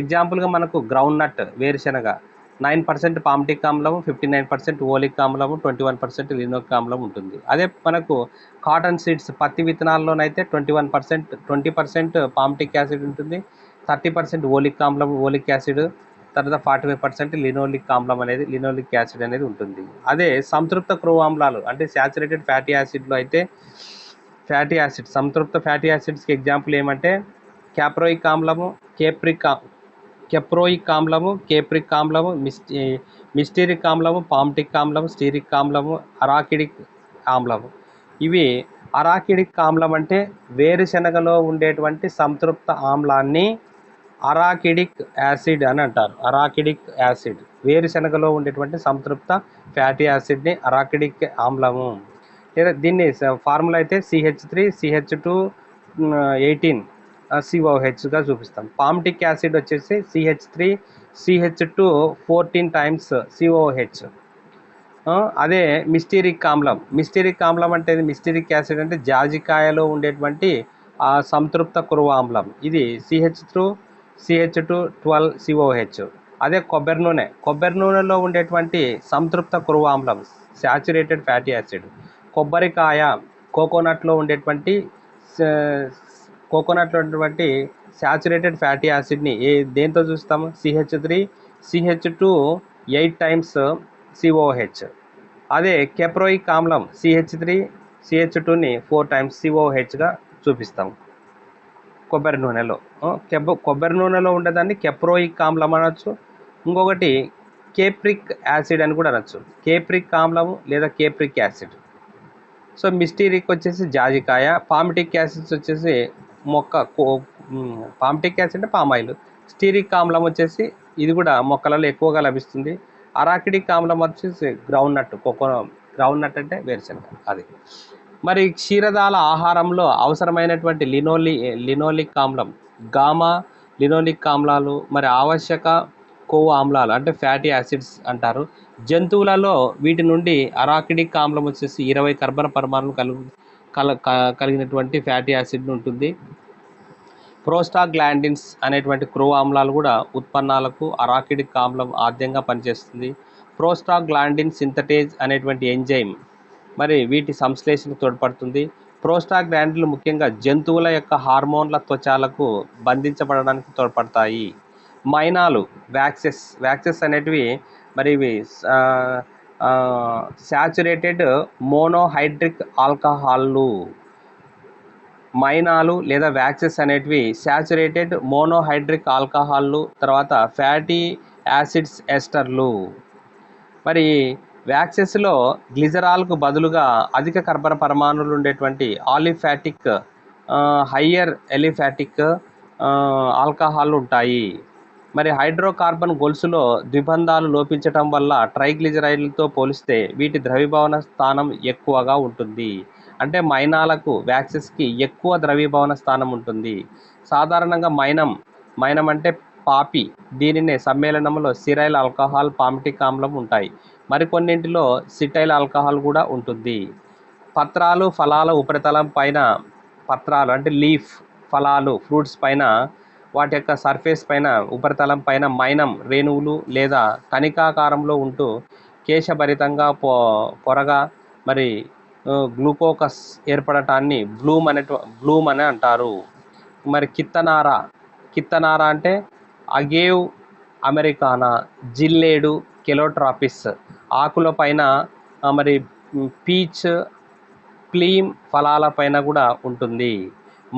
ఎగ్జాంపుల్గా మనకు గ్రౌండ్నట్ వేరుశనగ 9% పామిటిక్ ఆమ్లము, 59% ఓలిక్ ఆమ్లము, 21% లినోలిక్ ఆమ్లం ఉంటుంది. అదే మనకు కాటన్ సీడ్స్ పత్తి విత్తనాల్లోనైతే 20% పామిటిక్ యాసిడ్ ఉంటుంది, 30% ఓలిక్ యాసిడ్, తర్వాత 45% లినోలిక్ యాసిడ్ అనేది ఉంటుంది. అదే సంతృప్త క్రొవ్వు ఆమ్లాలు అంటే శాచురేటెడ్ ఫ్యాటీ యాసిడ్లో అయితే సంతృప్త ఫ్యాటీ యాసిడ్స్కి ఎగ్జాంపుల్ ఏమంటే కెప్రోయిక్ ఆమ్లము, కేప్రిక్ ఆమ్లము, మిస్టిరిక్ ఆమ్లము, పామిటిక్ ఆమ్లము, స్టీరిక్ ఆమ్లము, అరాకిడిక్ ఆమ్లము. ఇవి అరాకిడిక్ ఆమ్లం అంటే వేరుశనగలో ఉండేటువంటి సంతృప్త ఆమ్లాన్ని అరాకిడిక్ యాసిడ్ అని అంటారు. వేరుశనగలో ఉండేటువంటి సంతృప్త ఫ్యాటీ యాసిడ్ని అరాకిడిక్ ఆమ్లము. లేదా దీన్ని ఫార్ములా అయితే CH3CH2 18 COHగా చూపిస్తాం. పామిటిక్ యాసిడ్ వచ్చేసి CH3CH2 14 టైమ్స్ COH. అదే మిస్టీరిక్ ఆమ్లం అంటే మిస్టీరిక్ యాసిడ్ అంటే జాజికాయలో ఉండేటువంటి సంతృప్త కురువ ఆమ్లం. ఇది CH2CH2 12 COH. అదే కొబ్బరి నూనెలో ఉండేటువంటి సంతృప్త కురువ ఆమ్లం శాచురేటెడ్ ఫ్యాటీ యాసిడ్. కొబ్బరికాయ కోకోనట్లో ఉండేటువంటి శాచురేటెడ్ ఫ్యాటీ యాసిడ్ని దేంతో చూస్తాము? CH3CH2 8 times COH. అదే కెప్రోయిక్ ఆమ్లం CH3CH2ని 4 టైమ్స్ COHగా చూపిస్తాం కొబ్బరి నూనెలో. కొబ్బరి నూనెలో ఉండేదాన్ని కెప్రోయిక్ ఆమ్లం అనొచ్చు. ఇంకొకటి కేప్రిక్ యాసిడ్ అని కూడా అనొచ్చు. కేప్రిక్ ఆమ్లము లేదా కేప్రిక్ యాసిడ్. సో మిస్టీరిక్ వచ్చేసి జాజికాయ, పామిటిక్ యాసిడ్స్ వచ్చేసి పామిటిక్ యాసిడ్ అంటే పామాయిల్. స్టీరిక్ ఆమ్లం వచ్చేసి ఇది కూడా మొక్కలలో ఎక్కువగా లభిస్తుంది. అరాకిడిక్ ఆమ్లం వచ్చేసి గ్రౌండ్ నట్ అంటే వేరుశనగ. అది మరి క్షీరదాల ఆహారంలో అవసరమైనటువంటి లినోలిక్ ఆమ్లం, గామా లినోలిక్ ఆమ్లాలు, మరి ఆవశ్యక కొవ్వు ఆమ్లాలు అంటే ఫ్యాటీ యాసిడ్స్ అంటారు. జంతువులలో వీటి నుండి అరాకిడిక్ ఆమ్లం వచ్చేసి 20 కార్బన్ పరమాణులు కలిగినటువంటి ఫ్యాటీ యాసిడ్ ఉంటుంది. ప్రోస్టాగ్లాండిన్స్ అనేటువంటి క్రొవ్వు ఆమ్లాలు కూడా ఉత్పన్నాలకు అరాకిడిక్ ఆమ్లం ఆద్యంగా పనిచేస్తుంది. ప్రోస్టాగ్లాండిన్ సింథటేజ్ అనేటువంటి ఎంజైమ్ మరి వీటి సంశ్లేషణకు తోడ్పడుతుంది. ప్రోస్టాగ్లాండిన్లు ముఖ్యంగా జంతువుల యొక్క హార్మోన్ల త్వచాలకు బంధించబడడానికి తోడ్పడతాయి. మైనాలు, వ్యాక్సెస్ అనేటివి మరి ఇవి శాచురేటెడ్ మోనోహైడ్రిక్ ఆల్కహాల్లు. మైనాలు లేదా వ్యాక్సెస్ అనేటివి శాచురేటెడ్ మోనోహైడ్రిక్ ఆల్కహాల్లు, తర్వాత ఫ్యాటీ యాసిడ్స్ ఎస్టర్లు. మరి వ్యాక్సెస్లో గ్లిజరాల్కు బదులుగా అధిక కర్బన పరమాణువులు ఉండేటువంటి ఆలిఫాటిక్, హయ్యర్ ఎలిఫాటిక్ ఆల్కహాల్లు ఉంటాయి. మరి హైడ్రోకార్బన్ గొలుసులో ద్విబంధాలు లోపించటం వల్ల ట్రైగ్లిజరైడ్లతో పోలిస్తే వీటి ద్రవీభవన స్థానం ఎక్కువగా ఉంటుంది. అంటే మైనాలకు, వ్యాక్సెస్కి ఎక్కువ ద్రవీభవన స్థానం ఉంటుంది. సాధారణంగా మైనం అంటే పాపి, దీనినే సమ్మేళనంలో సిరైల్ ఆల్కహాల్, పామిటిక్ ఆమ్లం ఉంటాయి. మరికొన్నింటిలో సిటైల్ ఆల్కహాల్ కూడా ఉంటుంది. పత్రాలు, ఫలాల ఉపరితలం పైన, పత్రాలు అంటే లీఫ్, ఫలాలు ఫ్రూట్స్ పైన, వాటి యొక్క సర్ఫేస్ పైన, ఉపరితలం పైన మైనం రేణువులు లేదా కణికాకారంలో ఉంటూ కేశభరితంగా పొరగా మరి గ్లూకోకస్ ఏర్పడటాన్ని బ్లూమ్ అని అంటారు. మరి కిత్తనార అంటే అగేవ్ అమెరికానా, జిల్లేడు, కెలోట్రాపిస్ ఆకుల పైన, మరి పీచ్, ప్లీమ్ ఫలాల పైన కూడా ఉంటుంది.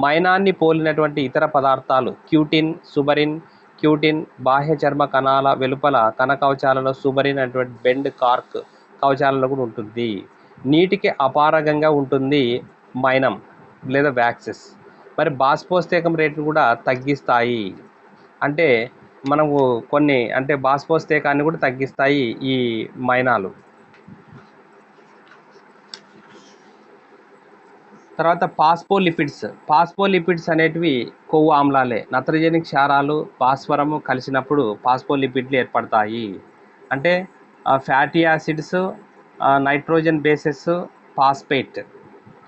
మైనాన్ని పోలినటువంటి ఇతర పదార్థాలు క్యూటిన్, సుబరిన్. క్యూటిన్ బాహ్య చర్మ కణాల వెలుపల కణ కవచాలలో, సుబరిన్ అనేటువంటి బెండ్ కార్క్ కవచాలలో కూడా ఉంటుంది. నీటికి అపారగంగా ఉంటుంది మైనం లేదా వ్యాక్సెస్. మరి బాష్పోత్సేకం రేటును కూడా తగ్గిస్తాయి. అంటే మనము బాష్పోత్సేకాన్ని కూడా తగ్గిస్తాయి ఈ మైనాలు. తర్వాత పాస్పోలిపిడ్స్ అనేటివి కొవ్వు ఆమ్లాలే. నత్రజని, క్షారాలు, భాస్వరము కలిసినప్పుడు పాస్పోలిపిడ్లు ఏర్పడతాయి. అంటే fatty acids, nitrogen bases, phosphate,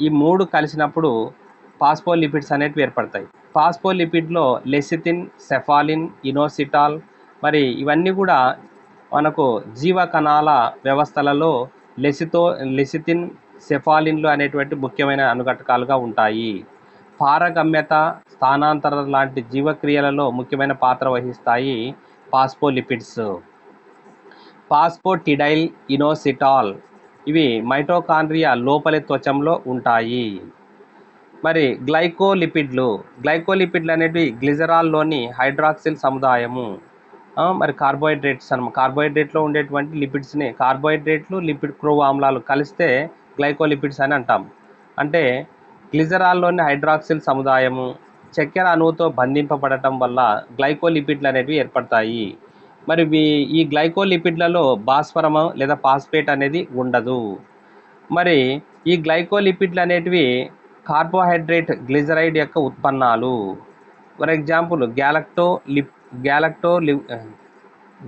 ఈ 3 కలిసినప్పుడు పాస్పోలిపిడ్స్ అనేటివి ఏర్పడతాయి. పాస్పోలిపిడ్లో లెసితిన్, సెఫాలిన్, ఇనోసిటాల్ మరి ఇవన్నీ కూడా మనకు జీవకణాల వ్యవస్థలలో లెసితిన్, సెఫాలిన్లు అనేటువంటి ముఖ్యమైన అనుఘటకాలుగా ఉంటాయి. పారగమ్యత, స్థానాంతరం లాంటి జీవక్రియలలో ముఖ్యమైన పాత్ర వహిస్తాయి పాస్పోలిపిడ్స్. ఫాస్ఫోటిడైల్ ఇనోసిటాల్ ఇవి మైటోకాండ్రియా లోపలి త్వచంలో ఉంటాయి. మరి గ్లైకోలిపిడ్లు అనేటివి గ్లిజరాల్లోని హైడ్రాక్సిల్ సముదాయము. మరి కార్బోహైడ్రేట్లో ఉండేటువంటి లిపిడ్స్ని, కార్బోహైడ్రేట్లు, లిపిడ్ క్రొవ్వు ఆమ్లాలు కలిస్తే గ్లైకోలిపిడ్స్ అని అంటాం. అంటే గ్లిజరాల్లోని హైడ్రాక్సిల్ సముదాయము చక్కెర అణువుతో బంధింపబడటం వల్ల గ్లైకోలిపిడ్లు అనేవి ఏర్పడతాయి. మరి ఈ గ్లైకోలిపిడ్లలో భాస్వరము లేదా ఫాస్ఫేట్ అనేది ఉండదు. మరి ఈ గ్లైకోలిపిడ్లు అనేటివి కార్బోహైడ్రేట్ గ్లిజరైడ్ యొక్క ఉత్పన్నాలు. ఫర్ ఎగ్జాంపుల్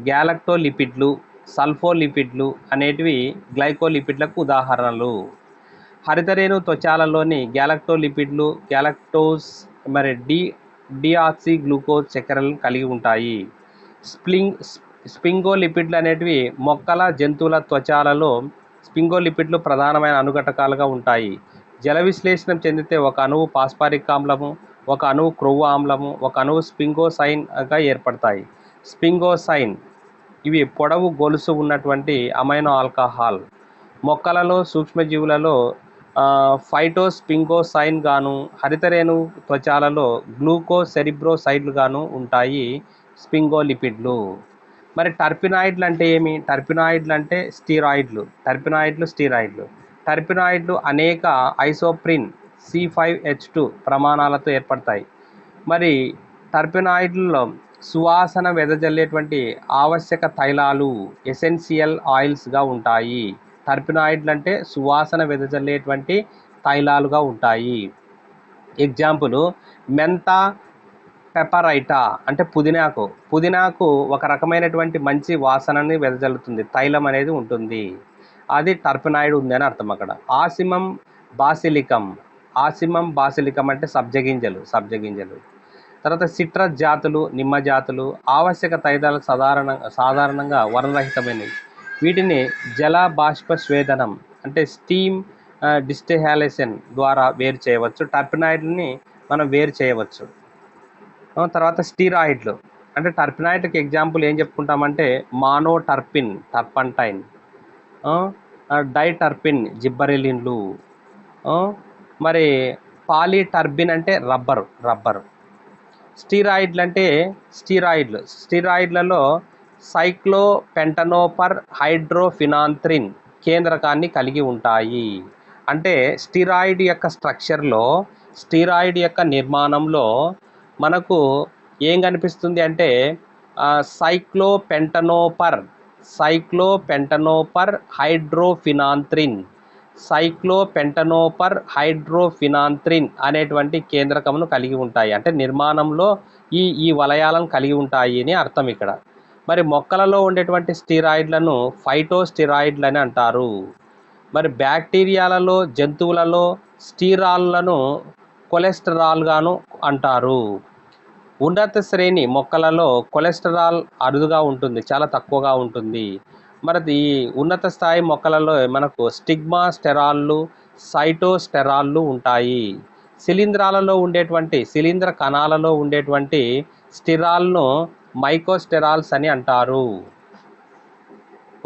గ్యాలక్టోలిపిడ్లు, సల్ఫోలిపిడ్లు అనేటివి గ్లైకోలిపిడ్లకు ఉదాహరణలు. హరితరేణు త్వచాలలోని గ్యాలక్టోలిపిడ్లు గ్యాలక్టోజ్ మరి డిఆక్సీ గ్లూకోజ్ చక్కెరలను కలిగి ఉంటాయి. స్పింగోలిపిడ్లు అనేటివి మొక్కల, జంతువుల త్వచాలలో స్పింగోలిపిడ్లు ప్రధానమైన అణుఘటకాలుగా ఉంటాయి. జల విశ్లేషణం చెందితే ఒక అణువు పాస్పారిక్ ఆమ్లము, ఒక అణువు క్రొవ్వు ఆమ్లము, ఒక అణువు స్పింగోసైన్గా ఏర్పడతాయి. స్పింగోసైన్ ఇవి పొడవు గొలుసు ఉన్నటువంటి అమైనో ఆల్కహాల్. మొక్కలలో, సూక్ష్మజీవులలో ఫైటోస్పింగోసైన్ గాను, హరితరేణు త్వచాలలో గ్లూకోసెరిబ్రోసైడ్లు గాను ఉంటాయి స్పింగోలిపిడ్లు. మరి టర్పినాయిడ్లు అంటే ఏమి? టర్పినాయిడ్లు అంటే స్టీరాయిడ్లు. టర్పినాయిడ్లు అనేక ఐసోప్రిన్ C5H2 ప్రమాణాలతో ఏర్పడతాయి. మరి టర్పినాయిడ్లలో సువాసన వెదజల్లేటువంటి ఆవశ్యక తైలాలు ఎసెన్షియల్ ఆయిల్స్గా ఉంటాయి. టర్పినాయిడ్లు అంటే సువాసన వెదజల్లేటువంటి తైలాలుగా ఉంటాయి. ఎగ్జాంపుల్ మెంతా పెపరైటా అంటే పుదీనాకు ఒక రకమైనటువంటి మంచి వాసనని వెదజల్లుతుంది, తైలం అనేది ఉంటుంది, అది టర్పినాయిడ్ ఉంది అని అర్థం అక్కడ. ఆసిమం బాసిలికం అంటే సబ్జగింజలు. తర్వాత సిట్రస్ జాతులు, నిమ్మ జాతులు ఆవశ్యక తైలాలు సాధారణంగా వర్ణరహితమైనవి. వీటిని జల బాష్ప స్వేదనం అంటే స్టీమ్ డిస్టిలేషన్ ద్వారా వేరు చేయవచ్చు. టర్పినాయిడ్ని మనం వేరు చేయవచ్చు. తర్వాత స్టీరాయిడ్లు అంటే టర్పినాయిడ్కి ఎగ్జాంపుల్ ఏం చెప్పుకుంటామంటే మానోటర్పిన్ టర్పంటైన్, డైటర్పిన్ జిబ్బరెలిన్లు, మరి పాలీటర్బిన్ అంటే రబ్బరు. స్టీరాయిడ్లలో సైక్లోపెంటనోపర్ హైడ్రోఫినాంత్రిన్ కేంద్రకాన్ని కలిగి ఉంటాయి. అంటే స్టీరాయిడ్ యొక్క స్ట్రక్చర్లో, స్టీరాయిడ్ యొక్క నిర్మాణంలో మనకు ఏం కనిపిస్తుంది అంటే సైక్లోపెంటనోపర్ హైడ్రోఫినాంత్రిన్ అనేటువంటి కేంద్రకమును కలిగి ఉంటాయి. అంటే నిర్మాణంలో ఈ వలయాలను కలిగి ఉంటాయి అని అర్థం ఇక్కడ. మరి మొక్కలలో ఉండేటువంటి స్టీరాయిడ్లను ఫైటోస్టిరాయిడ్లు అని అంటారు. మరి బ్యాక్టీరియాలలో, జంతువులలో స్టీరాల్లను కొలెస్టరాల్గాను అంటారు. ఉన్నత శ్రేణి మొక్కలలో కొలెస్టరాల్ అరుదుగా ఉంటుంది, చాలా తక్కువగా ఉంటుంది. మరి ఈ ఉన్నత స్థాయి మొక్కలలో మనకు స్టిగ్మా స్టెరాల్లు, సైటోస్టెరాల్లు ఉంటాయి. శిలీంధ్ర కణాలలో ఉండేటువంటి స్టిరాల్ను మైకోస్టెరాల్స్ అని అంటారు.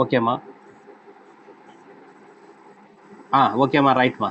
ఓకేమా రైట్ మా.